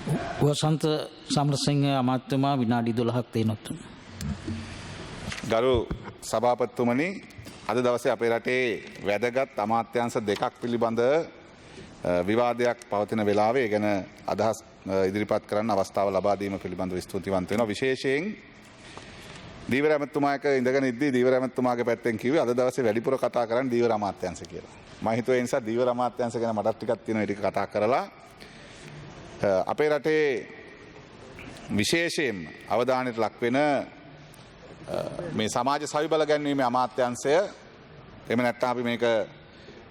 වසන්ත සමරසිංහ අමාත්‍යතුමා විනාඩි 12ක් තියෙනොත්. ගරු සභාපතිතුමනි, අද දවසේ අපේ රටේ වැදගත් අමාත්‍යාංශ දෙකක් පිළිබඳ විවාදයක් පවතින වෙලාවේ ඒ ගැන අදහස් ඉදිරිපත් කරන්න අවස්ථාව ලබා දීම පිළිබඳව ස්තුතිවන්ත වෙනවා. විශේෂයෙන් දීවර ඇමතුමායක ඉඳගෙන ඉද්දී දීවර ඇමතුමාගේ පැත්තෙන් කිව්වේ අද දවසේ වැඩිපුර කතා කරන්නේ දීවර අමාත්‍යාංශ කියලා. මම හිතුවා ඒ නිසා දීවර අමාත්‍යාංශ ගැන මටත් ටිකක් තියෙනවා ඒක කතා කරලා අපේ රටේ විශේෂයෙන් අවධානයට ලක් වෙන මේ සමාජ සවිබල ගැන්වීමේ අමාත්‍යාංශය එහෙම නැත්නම් අපි මේක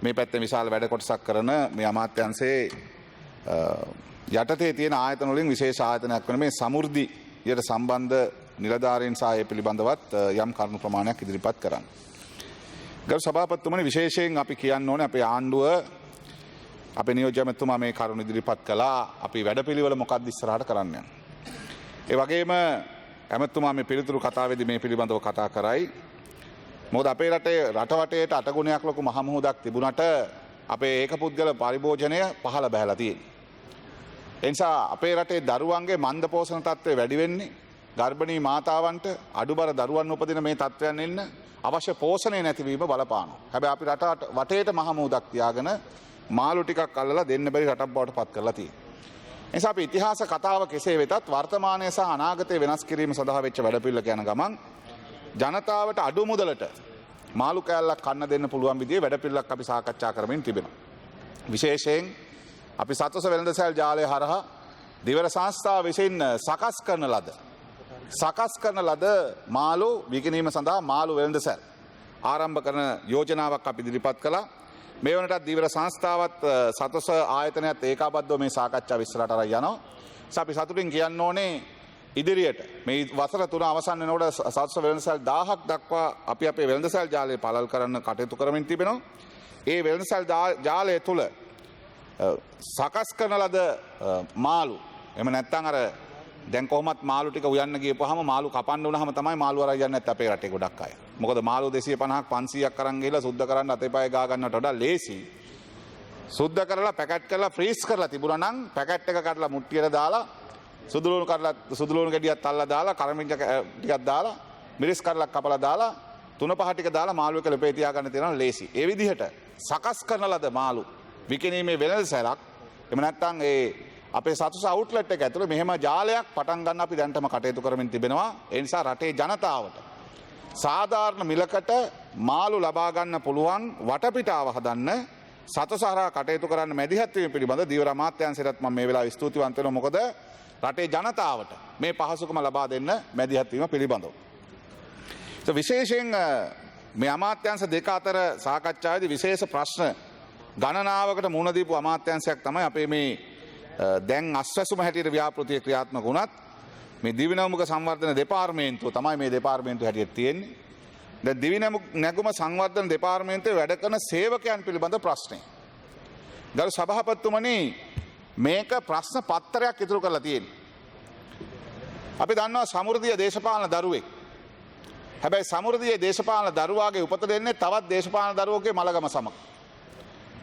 මේ පැත්තේ විශාල වැඩ කොටසක් කරන මේ අමාත්‍යාංශයේ යටතේ තියෙන ආයතන වලින් විශේෂ ආයතනයක් වෙන මේ සමෘද්ධියට සම්බන්ධ නිලධාරීන් සහ ඒ පිළිබඳවත් යම් කරුණු ප්‍රමාණයක් ඉදිරිපත් කරන්න. ගරු සභාපතිතුමනි, විශේෂයෙන් අපි කියන්න ඕනේ අපේ ආණ්ඩුව අපේ නියෝජ්‍ය ඇමතුමා මේ කරුණු ඉදිරිපත් කළා. අපි වැඩපිළිවෙල මොකක්ද ඉස්සරහට කරන්න යන්නේ. ඒ වගේම ඇමතුමා මේ පිළිතුරු කතාවේදී මේ පිළිබඳව කතා කරයි. මොකද අපේ රටේ රටවටේට අටගුණයක් ලොකු මහ මුහුදක් තිබුණට අපේ ඒකපුද්ගල පරිභෝජනය පහළ බහැලා තියෙනවා. ඒ නිසා අපේ රටේ දරුවන්ගේ මන්ද පෝෂණ තත්ත්වය වැඩි වෙන්නේ, ගර්භණී මාතාවන්ට අඩුබර දරුවන් උපදින මේ තත්ත්වයන් එන්න අවශ්‍ය පෝෂණය නැතිවීම බලපානවා. හැබැයි අපි රට වටේට මහ මුහුදක් තියාගෙන මාළු ටිකක් අල්ලලා දෙන්න බැරි රටක් බවට පත් කරලා තියෙනවා. ඒ නිසා අපි ඉතිහාස කතාව කෙසේ වෙතත් වර්තමානය සහ අනාගතය වෙනස් කිරීම සඳහා වෙච්ච වැඩපිළිවෙලක යන ගමන් ජනතාවට අඩු මුදලට මාළු කෑල්ලක් කන්න දෙන්න පුළුවන් විදිහේ වැඩපිළිවෙලක් අපි සාකච්ඡා කරමින් තිබෙනවා. විශේෂයෙන් අපි සතොස වෙළඳසැල් ජාලය හරහා දිවර සංස්ථාව විසින් සකස් කරන ලද මාළු විකිණීම සඳහා මාළු වෙළඳසැල් ආරම්භ කරන යෝජනාවක් අපි ඉදිරිපත් කළා. මේ වනටත් දීවර සංස්ථාවත් සතොස ආයතනයත් ඒකාබද්ධව මේ සාකච්ඡාව ඉස්සරහට අරන් යනවා. අපි සතුටින් කියන්න ඕනේ ඉදිරියට මේ වසර 3 අවසන් වෙනකොට සතොස වෙළඳසැල් 1000ක් දක්වා අපි අපේ වෙළඳසැල් ජාලය පළල් කරන්න කටයුතු කරමින් තිබෙනවා. ඒ වෙළඳසැල් ජාලය තුල සකස් කරන ලද මාළු එහෙම නැත්නම් අර දැන් කොහොමත් මාළු ටික උයන්න ගියපුවාම මාළු කපන්න වුණාම තමයි මාළු අරන් යන්නේ නැත්නම් අපේ රටේ ගොඩක් අය. මොකද මාළු 250ක් 500ක් අරන් ගිහලා සුද්ධ කරන්න අතේ පය ගා ගන්නවට වඩා ලේසි. සුද්ධ කරලා පැකට් කරලා ෆ්‍රීස් කරලා තිබුණා නම් පැකට් එක කඩලා මුට්ටියට දාලා සුදු ලුණු ගෙඩියක් අල්ලලා දාලා කරමින්ජ ටිකක් දාලා මිරිස් කරලක් කපලා දාලා තුන පහ ටික දාලා මාළු එක ලෙපේ තියා ගන්න තියෙනවා ලේසි. ඒ විදිහට සකස් කරන ලද මාළු විකිණීමේ වෙළඳසැලක් එහෙම නැත්නම් ඒ අපේ සතුස අවුට්ලට් එක ඇතුළේ මෙහෙම ජාලයක් පටන් ගන්න අපි දැන්ටම කටයුතු කරමින් තිබෙනවා. ඒ නිසා රටේ ජනතාවට සාධාරණ මිලකට මාළු ලබා ගන්න පුළුවන් වටපිටාව හදන්න සතුස හරහා කටයුතු කරන්න මැදිහත් වීම පිළිබඳ දීවර අමාත්‍යාංශයටත් මම මේ වෙලාවේ ස්තුතිවන්ත වෙනවා. මොකද රටේ ජනතාවට මේ පහසුකම ලබා දෙන්න මැදිහත් වීම පිළිබඳව. විශේෂයෙන් මේ අමාත්‍යාංශ දෙක අතර සාකච්ඡාවේදී විශේෂ ප්‍රශ්න ගණනාවකට මුහුණ දීපු අමාත්‍යාංශයක් තමයි අපේ මේ දැන් අස්වැසුම හැටියට ව්‍යාපෘතිය ක්‍රියාත්මක වුණත් මේ දිවිනැගුම සංවර්ධන දෙපාර්තමේන්තුව තමයි මේ දෙපාර්තමේන්තුව හැටියට තියෙන්නේ. දැන් දිවිනැගුම සංවර්ධන දෙපාර්තමේන්තුවේ වැඩ කරන සේවකයන් පිළිබඳ ප්‍රශ්නේ. ගරු සභාපතිතුමනි, මේක ප්‍රශ්න පත්‍රයක් ඉදිරි කරලා තියෙන්නේ. අපි දන්නවා සමෘද්ධිය දේශපාලන දරුවෙක්. හැබැයි සමෘද්ධියේ දේශපාලන දරුවාගේ උපත දෙන්නේ තවත් දේශපාලන දරුවෙකුගේ මලගම සමග.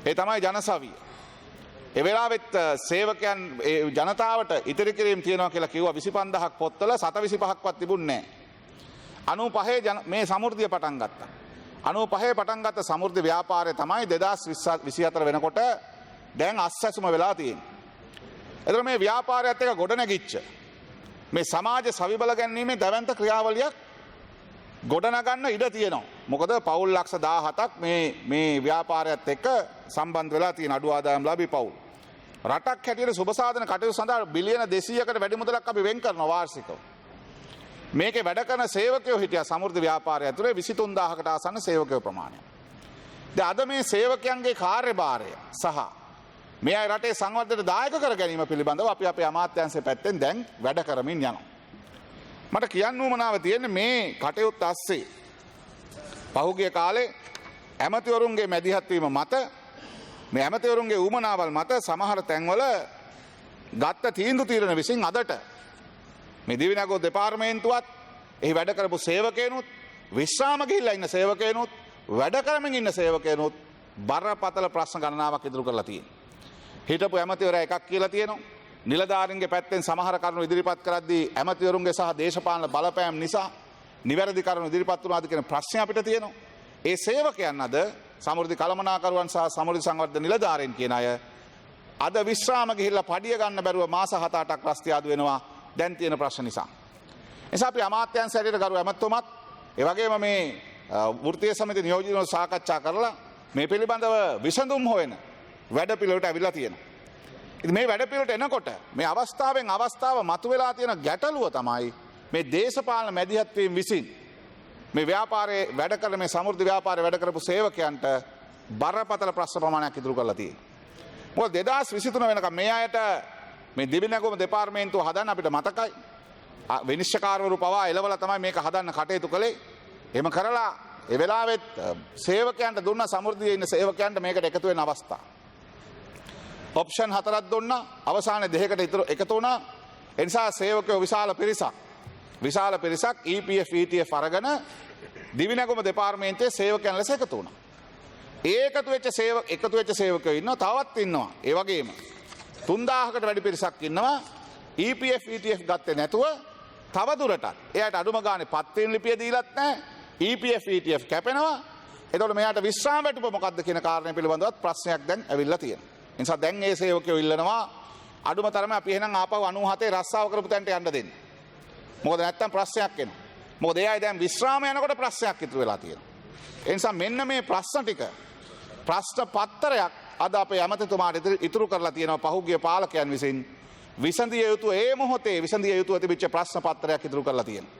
ඒ තමයි ජනසවිය. ඒ වෙලාවෙත් සේවකයන් ජනතාවට ඉතිරි කිරීම තියනවා කියලා කිව්වා 25000ක් පොත්වල 725ක්වත් තිබුණේ නැහැ. 95 මේ සමෘද්ධිය පටන් ගත්තා. 95 පටන් ගත්ත සමෘද්ධි ව්‍යාපාරය තමයි 2024 වෙනකොට දැන් අස්වැසුම වෙලා තියෙන්නේ. එතකොට මේ ව්‍යාපාරයත් එක්ක ගොඩනැගිච්ච මේ සමාජ සවිබල ගැනීමේ දැවැන්ත ක්‍රියාවලියක් ගොඩනගන්න ඉඩ තියෙනවා. මොකද පවුල් ලක්ෂ 17ක් මේ ව්‍යාපාරයත් එක්ක සම්බන්ධ වෙලා තියෙන අඩු ආදායම් ලාභී පවුල්. රටක් හැටියට සුබසාධන කටයුතු සඳහා බිලියන 200කට වැඩි මුදලක් අපි වෙන් කරනවා වාර්ෂිකව. මේකේ වැඩ කරන සේවකයෝ හිටියා සමෘද්ධි ව්‍යාපාරය ඇතුලේ 23000කට ආසන්න සේවකයෝ ප්‍රමාණය. දැන් අද මේ සේවකයන්ගේ කාර්යභාරය සහ මේ අය රටේ සංවර්ධනයට දායක කර ගැනීම පිළිබඳව අපි අපේ අමාත්‍යාංශයේ පැත්තෙන් දැන් වැඩ කරමින් යනවා. මට කියන්න උවමනාව තියෙන්නේ මේ කටයුත්ත ASCII පහුගිය කාලේ ඇමතිවරුන්ගේ මැදිහත් වීම මත මේ ඇමතිවරුන්ගේ උවමනාවල් මත සමහර තැන්වල ගත්ත තීන්දුව తీරන විසින් අදට මේ දිවිනැගුම දෙපාර්තමේන්තුවත් එහි වැඩ කරපු සේවකයනුත් විශ්‍රාම ගිහිල්ලා ඉන්න සේවකයනුත් වැඩ කරමින් ඉන්න සේවකයනුත් බරපතල ප්‍රශ්න ගණනාවක් ඉදිරි කරලා තියෙනවා. හිටපු ඇමතිවරයා එකක් කියලා තියෙනවා. නිලධාරීන්ගේ පැත්තෙන් සමහර කරුණු ඉදිරිපත් කරද්දී ඇමතිවරුන්ගේ සහ දේශපාලන බලපෑම් නිසා නිවැරදි කරුණු ඉදිරිපත් වුණාද කියන ප්‍රශ්න අපිට තියෙනවා. ඒ සේවකයන් අද සමෘද්ධි කළමනාකරුවන් සහ සමෘද්ධි සංවර්ධන නිලධාරීන් කියන අය අද විශ්‍රාම ගිහිල්ලා පඩිය ගන්න බැරුව මාස 7-8ක් රස්තියාදු වෙනවා දැන් තියෙන ප්‍රශ්න නිසා. එනිසා අපි අමාත්‍යංශ හැටියට ගරු ඇමතුමත් ඒ වගේම මේ වෘත්තීය සමිති නියෝජිතව සාකච්ඡා කරලා මේ පිළිබඳව විසඳුම් හොයන වැඩපිළිවෙලට ඇවිල්ලා තියෙනවා. ඉතින් මේ වැඩපිළිවෙලට එනකොට මේ අවස්ථාවෙන් අවස්ථාව මතුවලා තියෙන ගැටලුව තමයි මේ දේශපාලන මැදිහත් වීම විසින් මේ ව්‍යාපාරයේ වැඩ කරන මේ සමෘද්ධි ව්‍යාපාරයේ වැඩ කරපු සේවකයන්ට බරපතල ප්‍රශ්න ප්‍රමාණයක් ඉදිරි කරලා තියෙනවා. මොකද 2023 වෙනකම් මේ අයට මේ දිවිනැගුම දෙපාර්තමේන්තුව හදන්න අපිට මතකයි. විනිශ්චයකාරවරු පවා එළවලා තමයි මේක හදන්න කටයුතු කළේ. එහෙම කරලා ඒ වෙලාවෙත් සේවකයන්ට දුන්න සමෘද්ධියේ ඉන්න සේවකයන්ට මේකට එකතු වෙන අවස්ථා. ඔප්ෂන් 4ක් දුන්නා. අවසානයේ 2කට එකතු වුණා. ඒ නිසා සේවකයෝ විශාල පිරිසක් EPF ETF අරගෙන දිවිනැගුම දෙපාර්තමේන්තුවේ සේවකයන් ලෙස එකතු වුණා. එකතු වෙච්ච සේවකයෝ ඉන්නවා. තවත් ඉන්නවා. ඒ වගේම 3000කට වැඩි පිරිසක් ඉන්නවා EPF ETF ගත්තේ නැතුව තව දුරටත් එයාට අඩුම ගානේ පත්වීම් ලිපිය දීලත් නැහැ. EPF ETF කැපෙනවා. එතකොට මෙයාට විශ්‍රාම වැටුප මොකක්ද කියන කාරණය පිළිබඳවත් ප්‍රශ්නයක් දැන් ඇවිල්ලා තියෙනවා. ඒ නිසා දැන් මේ සේවකයෝ ඉල්ලනවා අඩුම තරමේ අපි එහෙනම් ආපහු 97 රස්සාව කරපු තැනට යන්න දෙන්න. මොකද නැත්තම් ප්‍රශ්නයක් එනවා. මොකද එයායි දැන් විශ්‍රාම යනකොට ප්‍රශ්නයක් ඉතුරු වෙලා තියෙනවා. ඒ නිසා මෙන්න මේ ප්‍රශ්න ටික ප්‍රශ්න පත්‍රයක් අද අපේ ඇමතිතුමාට ඉතුරු කරලා තියෙනවා පහුගිය පාලකයන් විසින් විසඳිය යුතු ඒ මොහොතේ විසඳිය යුතු තිබිච්ච ප්‍රශ්න පත්‍රයක් ඉදිරි කරලා තියෙනවා.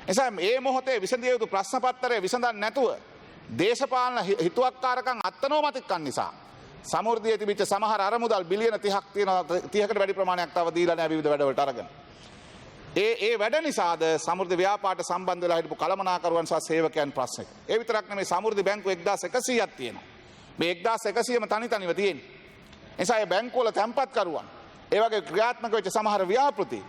එනිසා මේ මොහොතේ විසඳිය යුතු ප්‍රශ්න පත්‍රය විසඳන්නේ නැතුව දේශපාලන හිතුවක්කාරකම් අත්නෝමතිකන් නිසා සමෘද්ධියේ තිබිච්ච සමහර අරමුදල් බිලියන 30ක් තියෙනවා 30කට වැඩි ප්‍රමාණයක් තව දීලා නැහැ විවිධ වැඩවලට අරගෙන. ඒ වැඩ නිසාද සමෘද්ධි ව්‍යාපාරට සම්බන්ධ වෙලා හිටපු කළමනාකරුවන් සහ සේවකයන් ප්‍රශ්න එක. ඒ විතරක් නෙමෙයි සමෘද්ධි බැංකුව 1100ක් තියෙනවා. මේ 1100ම තනිව තියෙන්නේ. එනිසා මේ බැංකුවල තැන්පත් කරුවන් ඒ වගේ ක්‍රියාත්මක වෙච්ච සමහර ව්‍යාපෘති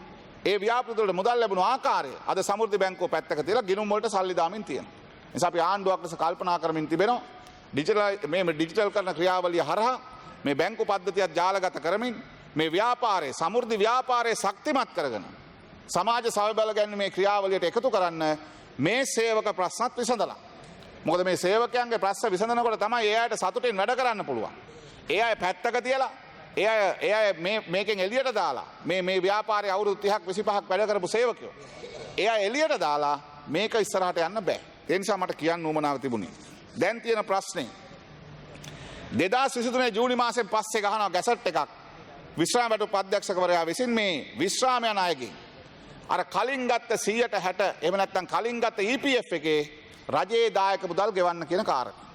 ඒ ව්‍යාපෘති වල මුදල් ලැබුණු ආකාරය අද සමෘද්ධි බැංකුව පැත්තක තියලා ගිණුම් වලට සල්ලි දාමින් තියෙනවා. නිසා අපි ආණ්ඩුවක් ලෙස කල්පනා කරමින් තිබෙනවා ඩිජිටල් කරන ක්‍රියාවලිය හරහා මේ බැංකු පද්ධතියත් ජාලගත කරමින් මේ ව්‍යාපාරයේ සමෘද්ධි ව්‍යාපාරයේ ශක්තිමත් කරගෙන සමාජ සමබල ගැනීමේ ක්‍රියාවලියට එකතු කරන්න මේ සේවක ප්‍රශ්නත් විසඳලා. මොකද මේ සේවකයන්ගේ ප්‍රශ්න විසඳනකොට තමයි ඒ අයට සතුටින් වැඩ කරන්න පුළුවන්. ඒ අය පැත්තක තියලා ඒ අය මේකෙන් එළියට දාලා මේ ව්‍යාපාරයේ අවුරුදු 30ක් 25ක් වැඩ කරපු සේවකයෝ ඒ අය එළියට දාලා මේක ඉස්සරහට යන්න බෑ. ඒ නිසා මට කියන්න උවමනාව තිබුණේ. දැන් තියෙන ප්‍රශ්නේ 2023 ජූනි මාසෙන් පස්සේ ගහනවා ගැසට් එකක් විශ්‍රාම වැටුප් අධ්‍යක්ෂකවරයා විසින් මේ විශ්‍රාම යන අයගෙන් අර කලින් ගත්ත 160 එහෙම නැත්නම් කලින් ගත්ත EPF එකේ රජයේ දායක මුදල් ගෙවන්න කියන කාරණා.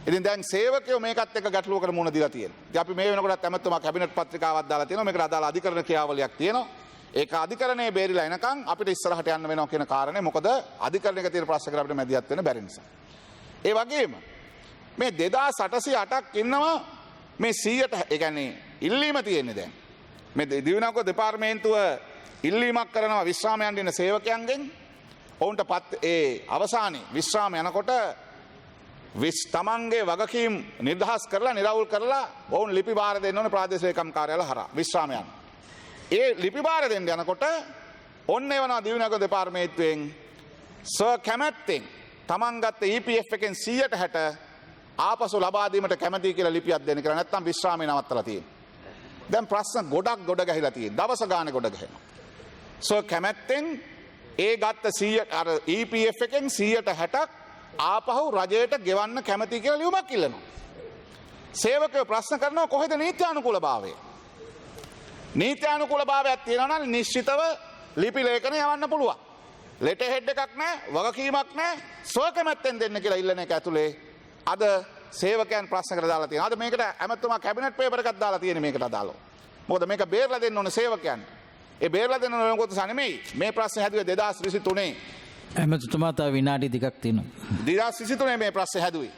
ඉතින් දැන් සේවකයෝ මේකත් එක්ක ගැටලුවකට මුහුණ දීලා තියෙනවා. ඉතින් අපි මේ වෙනකොටත් ඇමතුමා කැබිනට් පත්‍රිකාවක් දාලා තියෙනවා. මේකට අදාළ අධිකරණ ක්‍රියාවලියක් තියෙනවා. ඒක අධිකරණයේ බේරිලා එනකන් අපිට ඉස්සරහට යන්න වෙනවා කියන කාරණේ මොකද අධිකරණයක තියෙන ප්‍රශ්නකට අපිට මැදිහත් වෙන්න බැරි නිසා. ඒ වගේම මේ 2808ක් ඉන්නවා මේ 100ට ඒ කියන්නේ ඉල්ලීම තියෙන්නේ දැන්. මේ දිවිනගර දෙපාර්තමේන්තුව ඉල්ලීමක් කරනවා විශ්‍රාමයන් ඉන්න සේවකයන්ගෙන් ඔවුන්ට අවසානයේ විශ්‍රාම යනකොට තමන්ගේ වගකීම් නිදහස් කරලා නිරවුල් කරලා ඔවුන් ලිපි බාර දෙන්න ඕනේ ප්‍රාදේශීය ඒකම් කාර්යාල හරහා විශ්‍රාමයන්. ඒ ලිපි බාර දෙන්න යනකොට ඔන්න එවනවා දිවිනගර දෙපාර්තමේන්තුවෙන් කැමැත්තෙන් තමන් ගත්ත EPF එකෙන් 160 ආපසු ලබා දීමට කැමැති කියලා ලිපියක් දෙන්න කියලා නැත්නම් විශ්‍රාමය නවත්තලා තියෙනවා. දැන් ප්‍රශ්න ගොඩ ගැහිලා තියෙනවා. දවස ගානේ ගොඩ ගැහෙනවා. කැමැත්තෙන් ඒ ගත්ත 100 අර EPF එකෙන් 160ක් ආපහු රජයට ගෙවන්න කැමැති කියලා ලියුමක් ඉල්ලනවා. සේවකයෝ ප්‍රශ්න කරනවා කොහෙද නීත්‍යානුකූලභාවය? නීත්‍යානුකූලභාවයක් තියෙනවා නම් නිශ්චිතව ලිපි ලේඛන යවන්න පුළුවන්. ලෙටර් හෙඩ් එකක් නැහැ, වගකීමක් නැහැ, කැමැත්තෙන් දෙන්න කියලා ඉල්ලන එක ඇතුලේ අද සේවකයන් ප්‍රශ්න කර දාලා තියෙනවා. අද මේකට ඇමතුමා කැබිනට් පේපර් එකක් දාලා තියෙන්නේ මේකට අදාළව. මොකද මේක බේරලා දෙන්න ඕනේ සේවකයන්. ඒ බේරලා දෙන්න ඕන කොට නෙමෙයි. මේ ප්‍රශ්නේ හැදුවේ 2023. ඇමතිතුමා තව විනාඩි 2ක් තියෙනවා. 2023 මේ ප්‍රශ්නේ හැදුවේ.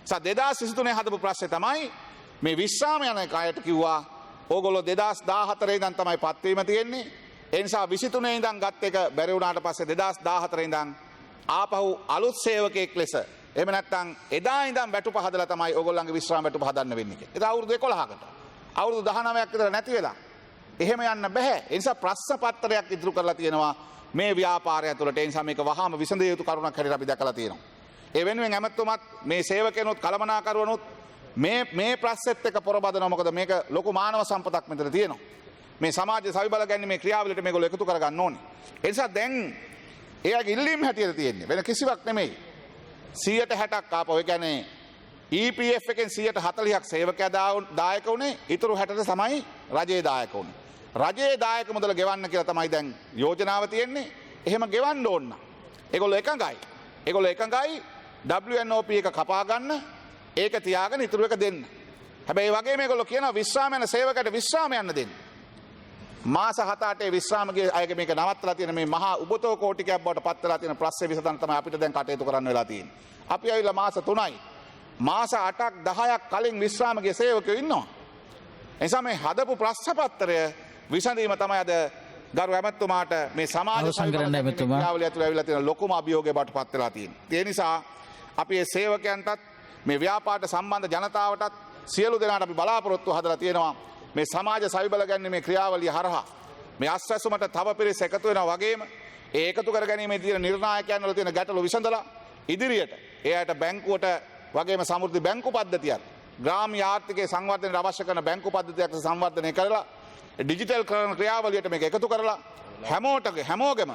2023 හදපු ප්‍රශ්නේ තමයි මේ විශ්‍රාම යන අයට කිව්වා ඕගොල්ලෝ 2014 ඉඳන් තමයි පත්වීම තියෙන්නේ. ඒ නිසා 23 ඉඳන් ගත් එක බැරි වුණාට පස්සේ 2014 ඉඳන් ආපහු අලුත් සේවකයෙක් ලෙස එහෙම නැත්නම් එදා ඉඳන් වැටුප හදලා තමයි ඕගොල්ලන්ගේ විශ්‍රාම වැටුප හදන්න වෙන්නේ කියලා. ඒක අවුරුදු 11කට. අවුරුදු 19ක් විතර නැති වෙලා. එහෙම යන්න බෑ. ඒ නිසා ප්‍රශ්න පත්‍රයක් ඉදිරි කරලා තියෙනවා මේ ව්‍යාපාරය ඇතුළට. ඒ නිසා මේක වහාම විසඳිය යුතු කරුණක් හැටියට අපි දැකලා තියෙනවා. ඒ වෙනුවෙන් ඇමතුමත් මේ සේවකයන්ොත් කළමනාකරුවනොත් මේ ප්‍රශ්නෙත් එක්ක පොරබදනවා. මොකද මේක ලොකු මානව සම්පතක් මෙතන තියෙනවා. මේ සමාජ සවිබල ගැනීමේ ක්‍රියාවලියට මේගොල්ලෝ එකතු කරගන්න ඕනේ. ඒ නිසා දැන් එයාගේ ඉල්ලීම් හැටියට තියෙන්නේ වෙන කිසිවක් නෙමෙයි. 160ක් ආපහු ඒ කියන්නේ EPF එකෙන් 140ක් සේවකයා දායක වුණේ. ඊටු 60ට තමයි රජයේ දායක වුණේ. රජයේ දායක මුදල ගෙවන්න කියලා තමයි දැන් යෝජනාව තියෙන්නේ. එහෙම ගෙවන්න ඕන. ඒගොල්ලෝ එකඟයි. WNOP එක කපා ගන්න ඒක තියාගෙන ඉතුරු එක දෙන්න. හැබැයි ඒ වගේ මේගොල්ලෝ කියනවා විශ්‍රාම යන සේවකයට විශ්‍රාම යන්න දෙන්න. මාස 7-8 විශ්‍රාමගේ අයගේ මේක නවත්තලා තියෙන මේ මහා උබතෝ කෝටිකයක් බවට පත් වෙලා තියෙන ප්‍රශ්නේ විසඳන්න තමයි අපිට දැන් කටයුතු කරන්න වෙලා තියෙන්නේ. අපි ඇවිල්ලා මාස 3යි. මාස 8ක් 10ක් කලින් විශ්‍රාමගේ සේවකයෝ ඉන්නවා. ඒ නිසා මේ හදපු ප්‍රශ්න පත්‍රය විසඳීම තමයි අද ගරු ඇමතුමාට මේ සමාජ ක්‍රියාවලිය ඇතුළේ ඇවිල්ලා තියෙන ලොකුම අභියෝගය බවට පත් වෙලා තියෙන්නේ. ඒ නිසා අපි මේ සේවකයන්ටත් මේ ව්‍යාපාරට සම්බන්ධ ජනතාවටත් සියලු දෙනාට අපි බලාපොරොත්තු හදලා තියෙනවා මේ සමාජ සවිබල ගැනීමේ ක්‍රියාවලිය හරහා මේ අස්වැසුමට තව පිරිස එකතු වෙනවා වගේම ඒ එකතු කර ගැනීමේ තියෙන නිර්ණායකයන් වල තියෙන ගැටලු විසඳලා ඉදිරියට එයාට බැංකුවට වගේම සමෘද්ධි බැංකු පද්ධතියක් ග්‍රාම්‍ය ආර්ථිකයේ සංවර්ධනයට අවශ්‍ය කරන බැංකු පද්ධතියක් සංවර්ධනය කරලා ඩිජිටල් කරන ක්‍රියාවලියට මේක එකතු කරලා හැමෝගෙම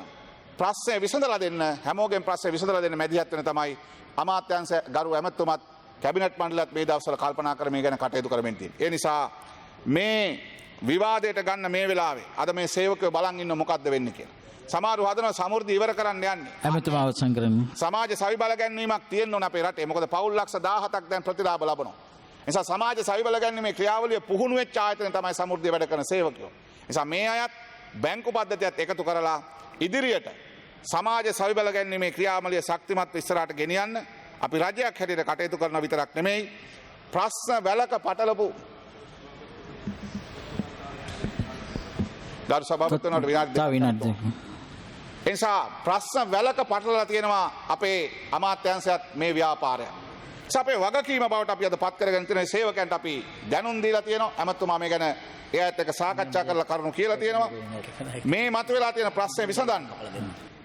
ප්‍රශ්නේ විසඳලා දෙන්න හැමෝගෙම ප්‍රශ්නේ විසඳලා දෙන්න මැදිහත් වෙන තමයි අමාත්‍යාංශ ගරු ඇමතුමත් කැබිනට් මණ්ඩලයත් මේ දවස්වල කල්පනා කර මේ ගැන කටයුතු කරමින් තියෙනවා. ඒ නිසා මේ විවාදයට ගන්න මේ වෙලාවේ අද මේ සේවකයෝ බලන් ඉන්න මොකද්ද වෙන්නේ කියලා. සමහරව හදන සමෘද්ධි ඉවර කරන්න යන්නේ. ඇමතුමා අවසන් කරන්න. සමාජ සවිබල ගැනීමක් තියෙන්න ඕන අපේ රටේ. මොකද පවුල් ලක්ෂ 17ක් දැන් ප්‍රතිලාභ ලබනවා. නිසා සමාජ සවිබල ගැනීමේ ක්‍රියාවලිය පුහුණු වෙච්ච ආයතන තමයි සමෘද්ධිය වැඩ කරන සේවකයෝ. නිසා මේ අයත් බැංකු පද්ධතියත් එකතු කරලා ඉදිරියට සමාජ සවිබල ගැනීමේ ක්‍රියාවලිය ශක්තිමත් ඉස්සරහට ගෙනියන්න අපි රජයක් හැටියට කටයුතු කරන විතරක් නෙමෙයි ප්‍රශ්න වැලක පටලපු ගරු සභාපතිතුමාට විනාඩි එනිසා ප්‍රශ්න වැලක පටලලා තියෙනවා අපේ අමාත්‍යාංශයත් මේ ව්‍යාපාරය. අපේ වගකීම බවට අපි අද පත් කරගෙන තියෙන සේවකයන්ට අපි දැනුම් දීලා තියෙනවා. ඇමතුමා මේ ගැන එයාත් එක්ක සාකච්ඡා කරලා කරුණු කියලා තියෙනවා. මේ මතුවලා තියෙන ප්‍රශ්නේ විසඳන්න.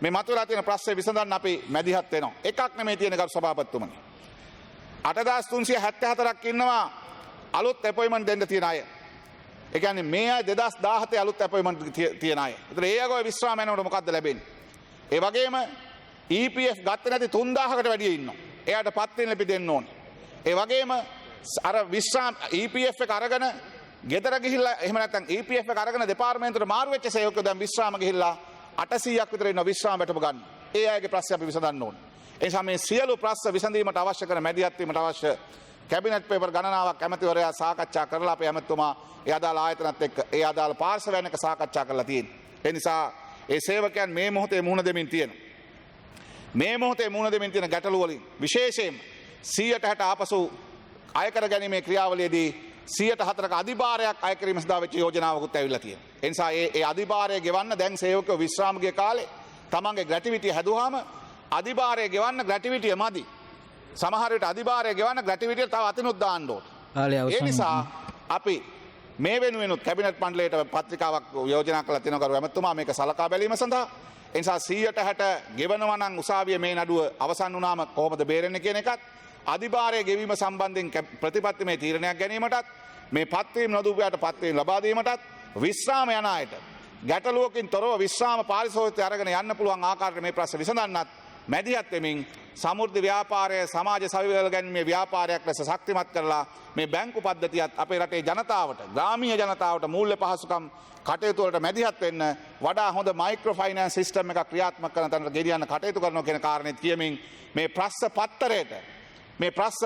මේ මතුවලා තියෙන ප්‍රශ්නේ විසඳන්න අපි මැදිහත් වෙනවා. එකක් නෙමෙයි තියෙන ගරු සභාපතිතුමනි. 8374ක් ඉන්නවා අලුත් අපොයින්ට්මන්ට් දෙන්න තියෙන අය. ඒ කියන්නේ මේ අය 2017 අලුත් අපොයින්ට්මන්ට් තියෙන අය. ඒතර ඒ අයගේ විශ්‍රාම යනකොට මොකද්ද ලැබෙන්නේ? ඒ වගේම EPF ගත්තේ නැති 3000කට වැඩිය ඉන්නවා. එයාට පත් වෙන්න ලිපි දෙන්න ඕනේ. ඒ වගේම අර විශ්‍රාම EPF එක අරගෙන ගෙදර ගිහිල්ලා එහෙම නැත්නම් EPF එක අරගෙන දෙපාර්තමේන්තුවට මාරු වෙච්ච සේවකයෝ දැන් විශ්‍රාම ගිහිල්ලා 800ක් විතර ඉන්න විශ්‍රාම වැටුප ගන්න. ඒ අයගේ ප්‍රශ්න අපි විසඳන්න ඕනේ. ඒ නිසා මේ සියලු ප්‍රශ්න විසඳීමට අවශ්‍ය කරන මැදිහත් වීමට අවශ්‍ය කැබිනට් පේපර් ගණනාවක් ඇමතිවරයා සාකච්ඡා කරලා අපේ ඇමතුමා ඒ අදාළ ආයතනත් එක්ක ඒ අදාළ පාර්ශවයන් එක්ක සාකච්ඡා කරලා තියෙනවා. ඒ නිසා ඒ සේවකයන් මේ මොහොතේ මුහුණ දෙමින් තියෙනවා. මේ මොහොතේ මුහුණ දෙමින් තියෙන ගැටලු වලින් විශේෂයෙන් 160 ආපසු අයකර ගැනීමේ ක්‍රියාවලියේදී 104ක අධිභාරයක් අය කිරීම සඳහා වෙච්ච යෝජනාවකුත් ඇවිල්ලා තියෙනවා. ඒ නිසා ඒ අධිභාරය ගෙවන්න දැන් සේවකයෝ විශ්‍රාම ගිය කාලේ තමන්ගේ ග්‍රැටිවිටි හැදුවාම අධිභාරය ගෙවන්න ග්‍රැටිවිටිය මදි. සමහර විට අධිභාරය ගෙවන්න ග්‍රැටිවිටිය තව අතිනුත් දාන්න ඕනේ. ඒ නිසා අපි මේ වෙනුවෙනුත් කැබිනට් මණ්ඩලයට පත්‍රිකාවක් යෝජනා කළා තියෙනවා කරු ඇමතුමා මේක සලකා බැලීම සඳහා. ඒ නිසා 160 ගෙවනවා නම් උසාවියේ මේ නඩුව අවසන් වුණාම කොහොමද බේරෙන්නේ කියන එකත් අධිභාරය ගෙවීම සම්බන්ධයෙන් ප්‍රතිපත්තිමය තීරණයක් ගැනීමටත් මේ පත්වීම් නොදුපුයාට පත්වීම් ලබා දීමටත් විශ්‍රාම යන අයට ගැටලුවකින් තොරව විශ්‍රාම පාරිශෝධිතය අරගෙන යන්න පුළුවන් ආකාරයට මේ ප්‍රශ්න විසඳන්නත් මැදිහත් වෙමින් සමෘද්ධි ව්‍යාපාරය සමාජ සවිවල ගැනීමේ ව්‍යාපාරයක් ලෙස ශක්තිමත් කරලා මේ බැංකු පද්ධතියත් අපේ රටේ ජනතාවට ග්‍රාමීය ජනතාවට මූල්‍ය පහසුකම් කටයුතු වලට මැදිහත් වෙන්න වඩා හොඳ මයික්‍රෝ ෆයිනෑන්ස් සිස්ටම් එකක් ක්‍රියාත්මක කරන තැනට ගෙනියන්න කටයුතු කරනවා කියන කාරණේත් කියමින් මේ ප්‍රශ්න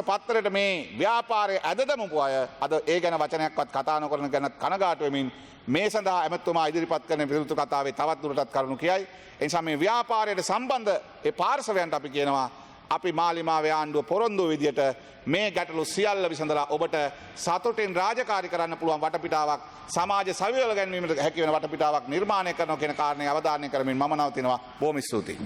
පත්තරයට මේ ව්‍යාපාරයේ ඇදදමපු අය අද ඒ ගැන වචනයක්වත් කතා නොකරන ගැන කනගාටු වෙමින් මේ සඳහා ඇමතුමා ඉදිරිපත් කරන පිළිතුරු කතාවේ තවත් දුරටත් කරුණු කියයි. ඒ නිසා මේ ව්‍යාපාරයට සම්බන්ධ ඒ පාර්ශවයන්ට අපි කියනවා අපි මාලිමාවේ ආණ්ඩුව පොරොන්දු විදියට මේ ගැටලු සියල්ල විසඳලා ඔබට සතුටින් රාජකාරී කරන්න පුළුවන් වටපිටාවක් සමාජ සවිවල ගැනීමට හැකි වෙන වටපිටාවක් නිර්මාණය කරනවා කියන කාරණේ අවධාරණය කරමින් මම නවතිනවා. බොහොම ස්තුතියි.